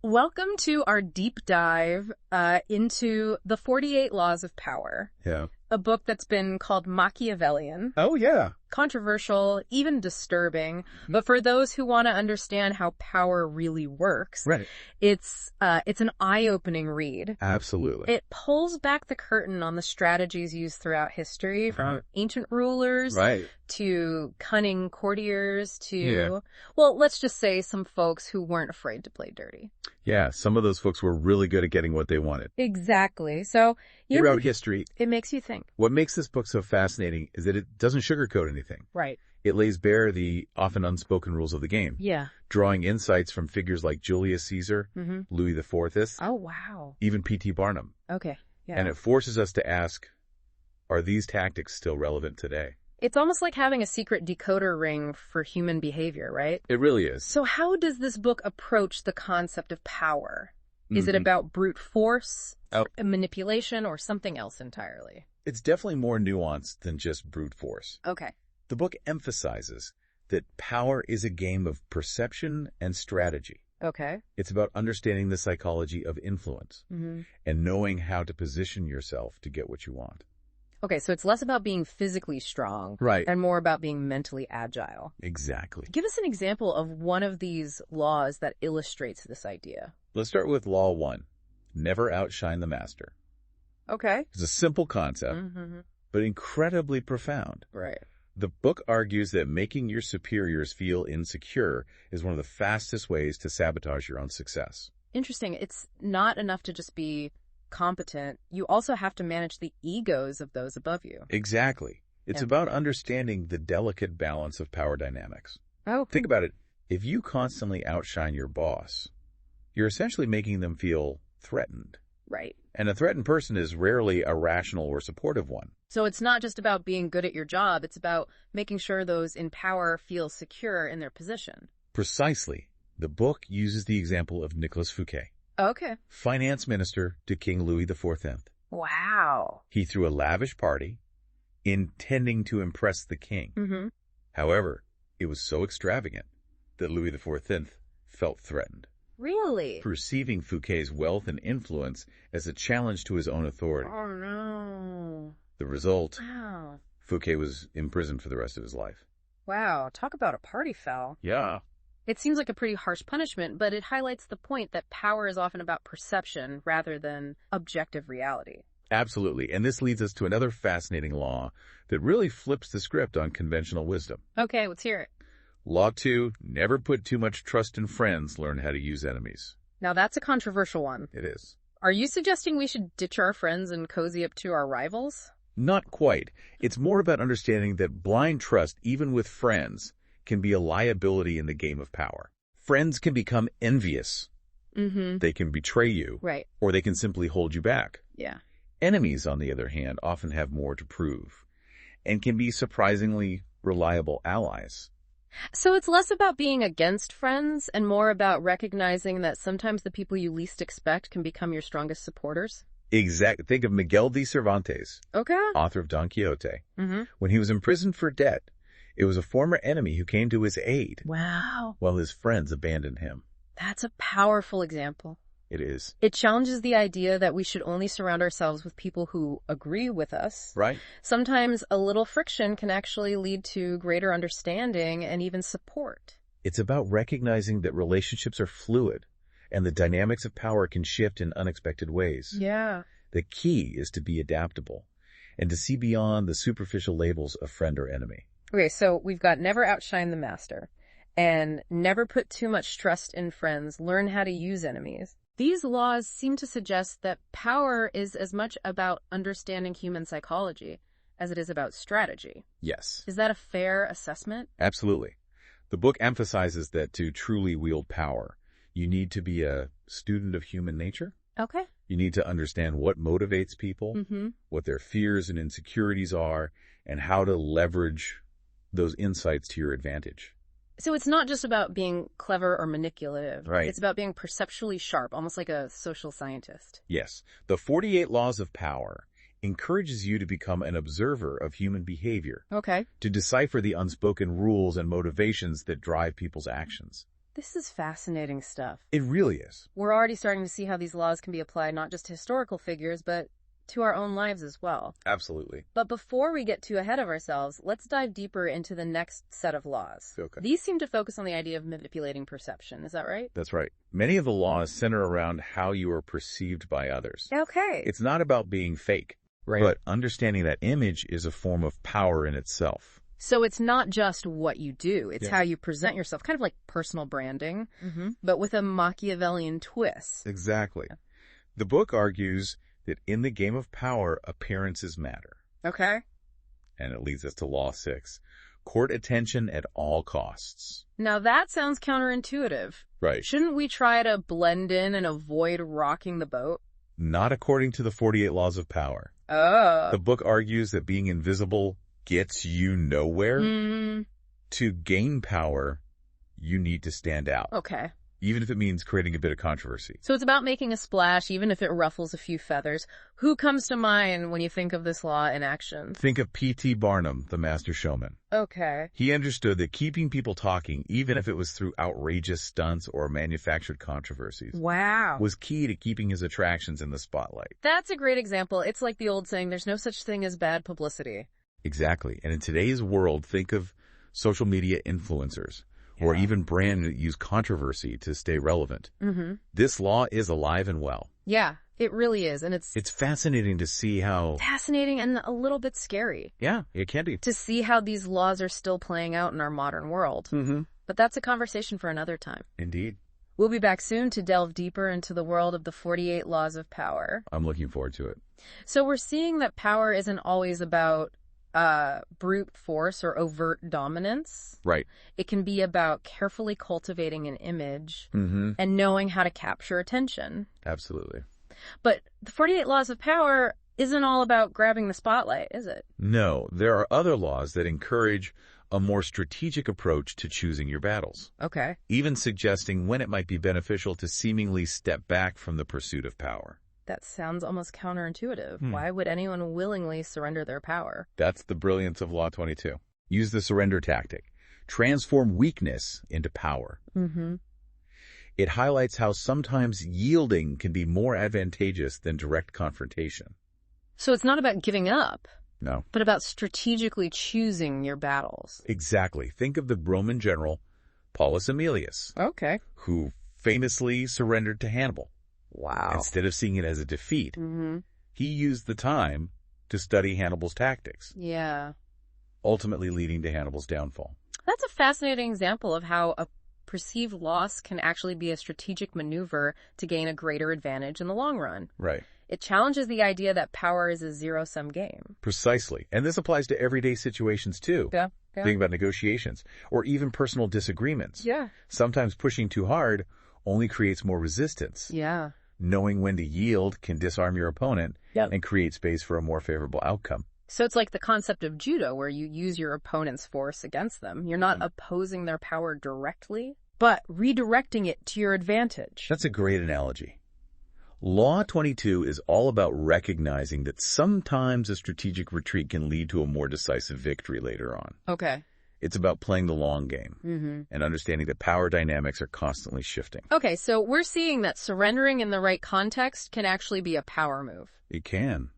Welcome to our deep dive into the 48 Laws of Power, Yeah. a book that's been called Machiavellian, Oh, yeah. controversial, even disturbing. But for those who want to understand how power really works, Right. it's an eye-opening read. Absolutely. It pulls back the curtain on the strategies used throughout history, from ancient rulers Right. to cunning courtiers to, Yeah. well, let's just say some folks who weren't afraid to play dirty. Yeah. Some of those folks were really good at getting what they wanted. Exactly. So Throughout history, it makes you think. what makes this book so fascinating is that it doesn't sugarcoat anything. Right. It lays bare the often unspoken rules of the game, Yeah. drawing insights from figures like Julius Caesar, Louis XIV, Oh, wow. even P.T. Barnum. Okay. Yeah. And it forces us to ask, are these tactics still relevant today? It's almost like having a secret decoder ring for human behavior, right? It really is. So how does this book approach the concept of power? Is it about brute force, manipulation, or something else entirely? It's definitely more nuanced than just brute force. Okay. The book emphasizes that power is a game of perception and strategy. Okay. It's about understanding the psychology of influence and knowing how to position yourself to get what you want. Okay, so it's less about being physically strong. Right. And more about being mentally agile. Exactly. Give us an example of one of these laws that illustrates this idea. Let's start with Law 1. Never outshine the master. Okay. It's a simple concept, but incredibly profound. Right. The book argues that making your superiors feel insecure is one of the fastest ways to sabotage your own success. Interesting. It's not enough to just be competent. You also have to manage the egos of those above you. Exactly. It's about understanding the delicate balance of power dynamics. Oh, Think about it. If you constantly outshine your boss, you're essentially making them feel threatened. right. And a threatened person is rarely a rational or supportive one. So it's not just about being good at your job. It's about making sure those in power feel secure in their position. Precisely. The book uses the example of Nicolas Fouquet, Okay. finance minister to King Louis XIV. Wow. He threw a lavish party, intending to impress the king. However, it was so extravagant that Louis XIV felt threatened, Really? perceiving Fouquet's wealth and influence as a challenge to his own authority. Oh, no. The result, Wow. Fouquet was imprisoned for the rest of his life. Wow. Talk about a party foul. Yeah. It seems like a pretty harsh punishment, but it highlights the point that power is often about perception rather than objective reality. Absolutely. And this leads us to another fascinating law that really flips the script on conventional wisdom. Okay, let's hear it. Law 2, never put too much trust in friends, learn how to use enemies. Now that's a controversial one. It is. Are you suggesting we should ditch our friends and cozy up to our rivals? Not quite. It's more about understanding that blind trust, even with friends, can be a liability in the game of power. Friends can become envious. They can betray you. Right. Or they can simply hold you back. Yeah. Enemies, on the other hand, often have more to prove and can be surprisingly reliable allies. So it's less about being against friends and more about recognizing that sometimes the people you least expect can become your strongest supporters? Think of Miguel de Cervantes, Okay. author of Don Quixote. When he was imprisoned for debt, it was a former enemy who came to his aid Wow. while his friends abandoned him. That's a powerful example. It is. It challenges the idea that we should only surround ourselves with people who agree with us. Right? Sometimes a little friction can actually lead to greater understanding and even support. It's about recognizing that relationships are fluid and the dynamics of power can shift in unexpected ways. Yeah. The key is to be adaptable and to see beyond the superficial labels of friend or enemy. Okay, so we've got never outshine the master and never put too much trust in friends, learn how to use enemies. These laws seem to suggest that power is as much about understanding human psychology as it is about strategy. Yes. Is that a fair assessment? Absolutely. The book emphasizes that to truly wield power, you need to be a student of human nature. Okay. You need to understand what motivates people, what their fears and insecurities are, and how to leverage those insights to your advantage. So it's not just about being clever or manipulative. Right. It's about being perceptually sharp, almost like a social scientist. Yes. The 48 Laws of Power encourages you to become an observer of human behavior, Okay. to decipher the unspoken rules and motivations that drive people's actions. This is fascinating stuff. It really is. We're already starting to see how these laws can be applied not just to historical figures, but to our own lives as well. Absolutely. But before we get too ahead of ourselves, let's dive deeper into the next set of laws. Okay. These seem to focus on the idea of manipulating perception. Is that right? That's right. Many of the laws center around how you are perceived by others. Okay. It's not about being fake, Right. but understanding that image is a form of power in itself. So it's not just what you do, it's Yeah. how you present yourself, kind of like personal branding, Mm-hmm. but with a Machiavellian twist. Exactly. The book argues that in the game of power, appearances matter. Okay. And it leads us to Law 6. Court attention at all costs. Now that sounds counterintuitive. Right. Shouldn't we try to blend in and avoid rocking the boat? Not according to the 48 Laws of Power. Oh. The book argues that being invisible gets you nowhere. To gain power, you need to stand out, Okay. even if it means creating a bit of controversy. So it's about making a splash, even if it ruffles a few feathers. Who comes to mind when you think of this law in action? Think of P.T. Barnum, the master showman. Okay. He understood that keeping people talking, even if it was through outrageous stunts or manufactured controversies, Wow. was key to keeping his attractions in the spotlight. That's a great example. It's like the old saying, there's no such thing as bad publicity. Exactly. And in today's world, think of social media influencers or even brands that use controversy to stay relevant. Mm-hmm. This law is alive and well. Yeah, it really is. And it's fascinating to see how... fascinating and a little bit scary Yeah, it can be. to see how these laws are still playing out in our modern world. Mm-hmm. But that's a conversation for another time. Indeed. We'll be back soon to delve deeper into the world of the 48 Laws of Power. I'm looking forward to it. So we're seeing that power isn't always about brute force or overt dominance. Right. It can be about carefully cultivating an image Mm-hmm. and knowing how to capture attention. Absolutely. But the 48 Laws of Power isn't all about grabbing the spotlight, is it? No, there are other laws that encourage a more strategic approach to choosing your battles, Okay. even suggesting when it might be beneficial to seemingly step back from the pursuit of power. That sounds almost counterintuitive. Hmm. Why would anyone willingly surrender their power? That's the brilliance of Law 22. Use the surrender tactic. Transform weakness into power. Mm-hmm. It highlights how sometimes yielding can be more advantageous than direct confrontation. So it's not about giving up, No. but about strategically choosing your battles. Exactly. Think of the Roman general Paulus Emilius, Okay. who famously surrendered to Hannibal. Wow. Instead of seeing it as a defeat, Mm-hmm. he used the time to study Hannibal's tactics, Yeah. ultimately leading to Hannibal's downfall. That's a fascinating example of how a perceived loss can actually be a strategic maneuver to gain a greater advantage in the long run. Right. It challenges the idea that power is a zero-sum game. Precisely. And this applies to everyday situations too. Yeah. Think about negotiations or even personal disagreements. Yeah. Sometimes pushing too hard only creates more resistance. Yeah. Knowing when to yield can disarm your opponent and create space for a more favorable outcome. So it's like the concept of judo, where you use your opponent's force against them. You're not opposing their power directly, but redirecting it to your advantage. That's a great analogy. Law 22 is all about recognizing that sometimes a strategic retreat can lead to a more decisive victory later on. Okay. It's about playing the long game Mm-hmm. and understanding that power dynamics are constantly shifting. Okay, so we're seeing that surrendering in the right context can actually be a power move. It can.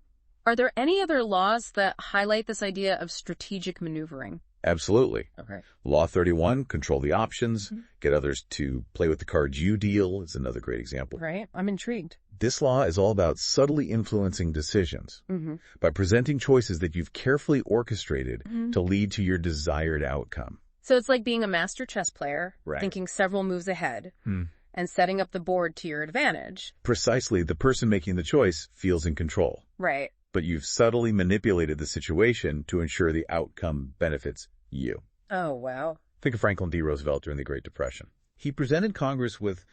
Are there any other laws that highlight this idea of strategic maneuvering? Absolutely. Okay. Law 31, control the options, Mm-hmm. get others to play with the cards you deal, is another great example. Right. I'm intrigued. This law is all about subtly influencing decisions Mm-hmm. by presenting choices that you've carefully orchestrated to lead to your desired outcome. So it's like being a master chess player, Right. thinking several moves ahead, and setting up the board to your advantage. Precisely, the person making the choice feels in control, Right. but you've subtly manipulated the situation to ensure the outcome benefits you. Oh, wow. Think of Franklin D. Roosevelt during the Great Depression. He presented Congress with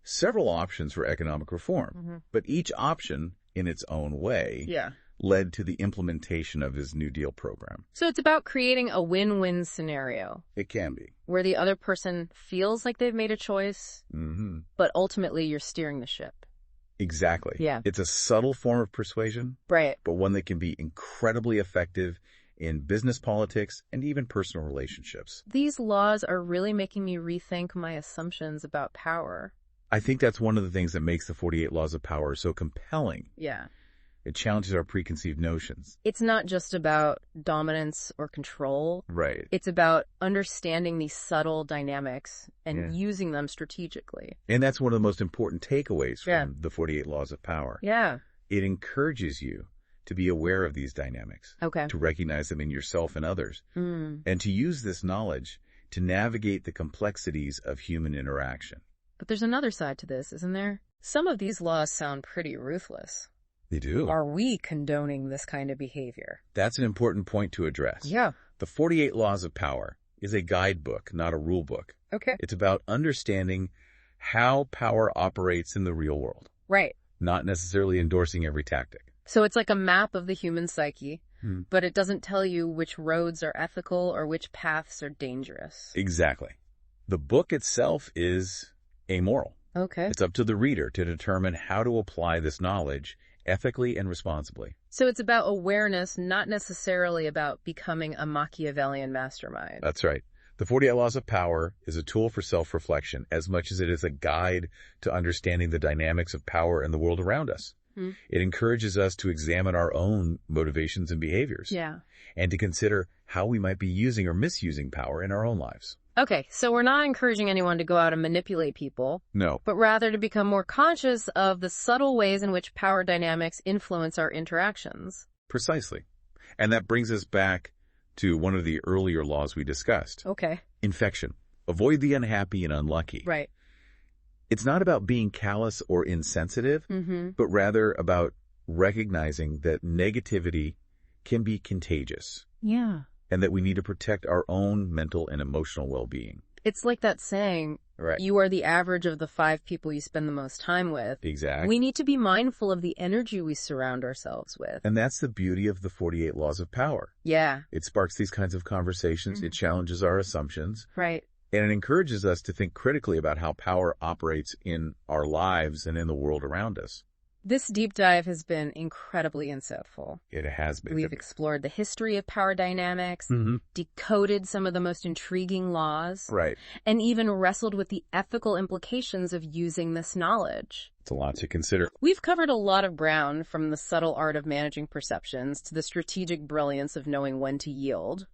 several options for economic reform, but each option, in its own way, Yeah. led to the implementation of his New Deal program. So it's about creating a win-win scenario It can be. where the other person feels like they've made a choice, Mm-hmm. but ultimately you're steering the ship. Exactly. Yeah. It's a subtle form of persuasion, Right. but one that can be incredibly effective in business politics, and even personal relationships. These laws are really making me rethink my assumptions about power. I think that's one of the things that makes the 48 Laws of Power so compelling. Yeah. It challenges our preconceived notions. It's not just about dominance or control. Right. It's about understanding these subtle dynamics and using them strategically. And that's one of the most important takeaways from the 48 Laws of Power. Yeah. It encourages you to be aware of these dynamics, to recognize them in yourself and others, and to use this knowledge to navigate the complexities of human interaction. But there's another side to this, isn't there? Some of these laws sound pretty ruthless. They do. Are we condoning this kind of behavior? That's an important point to address. Yeah. The 48 Laws of Power is a guidebook, not a rule book. Okay. It's about understanding how power operates in the real world. Right. Not necessarily endorsing every tactic. So it's like a map of the human psyche, but it doesn't tell you which roads are ethical or which paths are dangerous. Exactly. The book itself is amoral. Okay. It's up to the reader to determine how to apply this knowledge ethically and responsibly. So it's about awareness, not necessarily about becoming a Machiavellian mastermind. That's right. The 48 Laws of Power is a tool for self-reflection as much as it is a guide to understanding the dynamics of power in the world around us. It encourages us to examine our own motivations and behaviors. And to consider how we might be using or misusing power in our own lives. Okay, so we're not encouraging anyone to go out and manipulate people. No. But rather to become more conscious of the subtle ways in which power dynamics influence our interactions. Precisely. And that brings us back to one of the earlier laws we discussed. Okay. Infection. Avoid the unhappy and unlucky. Right. It's not about being callous or insensitive, but rather about recognizing that negativity can be contagious. Yeah. And that we need to protect our own mental and emotional well-being. It's like that saying, you are the average of the 5 people you spend the most time with. Exactly. We need to be mindful of the energy we surround ourselves with. And that's the beauty of the 48 Laws of Power. Yeah. It sparks these kinds of conversations. It challenges our assumptions. Right. And it encourages us to think critically about how power operates in our lives and in the world around us. This deep dive has been incredibly insightful. It has been. We've explored the history of power dynamics, decoded some of the most intriguing laws, and even wrestled with the ethical implications of using this knowledge. It's a lot to consider. We've covered a lot of ground, from the subtle art of managing perceptions to the strategic brilliance of knowing when to yield.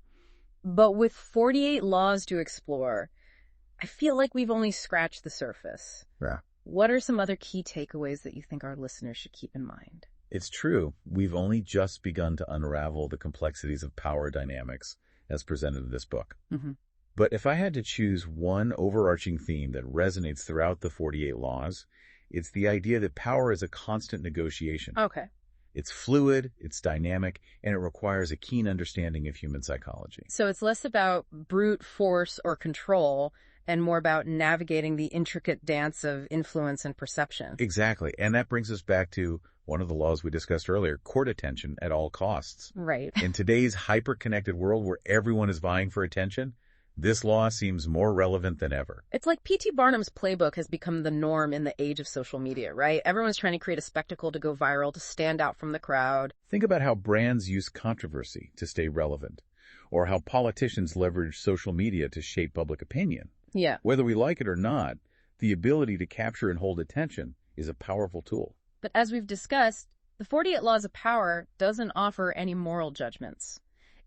But with 48 laws to explore, I feel like we've only scratched the surface. Yeah. What are some other key takeaways that you think our listeners should keep in mind? It's true. We've only just begun to unravel the complexities of power dynamics as presented in this book. But if I had to choose one overarching theme that resonates throughout the 48 Laws, it's the idea that power is a constant negotiation. Okay. It's fluid, it's dynamic, and it requires a keen understanding of human psychology. So it's less about brute force or control and more about navigating the intricate dance of influence and perception. Exactly. And that brings us back to one of the laws we discussed earlier, court attention at all costs. Right. In today's hyper-connected world where everyone is vying for attention, this law seems more relevant than ever. It's like P.T. Barnum's playbook has become the norm in the age of social media, right? Everyone's trying to create a spectacle to go viral, to stand out from the crowd. Think about how brands use controversy to stay relevant, or how politicians leverage social media to shape public opinion. Yeah. Whether we like it or not, the ability to capture and hold attention is a powerful tool. But as we've discussed, the 48 Laws of Power doesn't offer any moral judgments.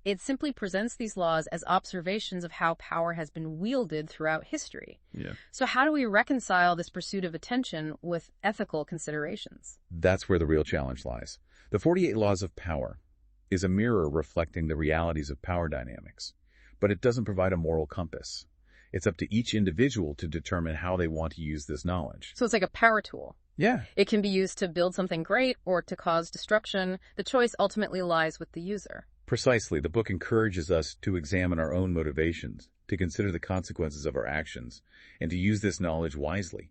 It simply presents these laws as observations of how power has been wielded throughout history. Yeah. So how do we reconcile this pursuit of attention with ethical considerations? That's where the real challenge lies. The 48 Laws of Power is a mirror reflecting the realities of power dynamics, but it doesn't provide a moral compass. It's up to each individual to determine how they want to use this knowledge. So it's like a power tool. Yeah. It can be used to build something great or to cause destruction. The choice ultimately lies with the user. Precisely. The book encourages us to examine our own motivations, to consider the consequences of our actions, and to use this knowledge wisely.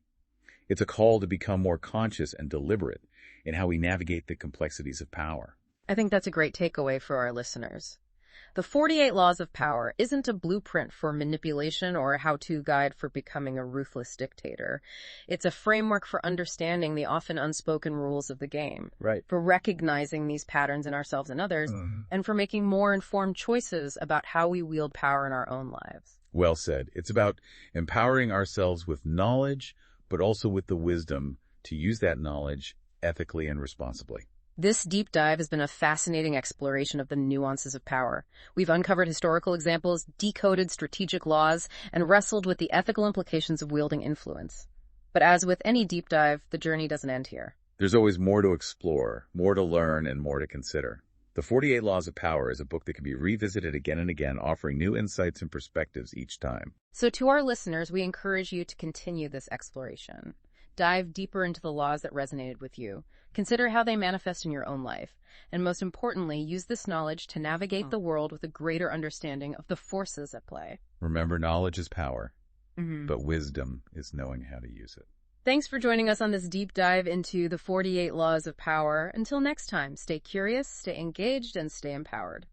It's a call to become more conscious and deliberate in how we navigate the complexities of power. I think that's a great takeaway for our listeners. The 48 Laws of Power isn't a blueprint for manipulation or a how-to guide for becoming a ruthless dictator. It's a framework for understanding the often unspoken rules of the game, Right. for recognizing these patterns in ourselves and others, and for making more informed choices about how we wield power in our own lives. Well said. It's about empowering ourselves with knowledge, but also with the wisdom to use that knowledge ethically and responsibly. This deep dive has been a fascinating exploration of the nuances of power. We've uncovered historical examples, decoded strategic laws, and wrestled with the ethical implications of wielding influence. But as with any deep dive, the journey doesn't end here. There's always more to explore, more to learn, and more to consider. The 48 Laws of Power is a book that can be revisited again and again, offering new insights and perspectives each time. So to our listeners, we encourage you to continue this exploration. Dive deeper into the laws that resonated with you. Consider how they manifest in your own life. And most importantly, use this knowledge to navigate the world with a greater understanding of the forces at play. Remember, knowledge is power, but wisdom is knowing how to use it. Thanks for joining us on this deep dive into the 48 Laws of Power. Until next time, stay curious, stay engaged, and stay empowered.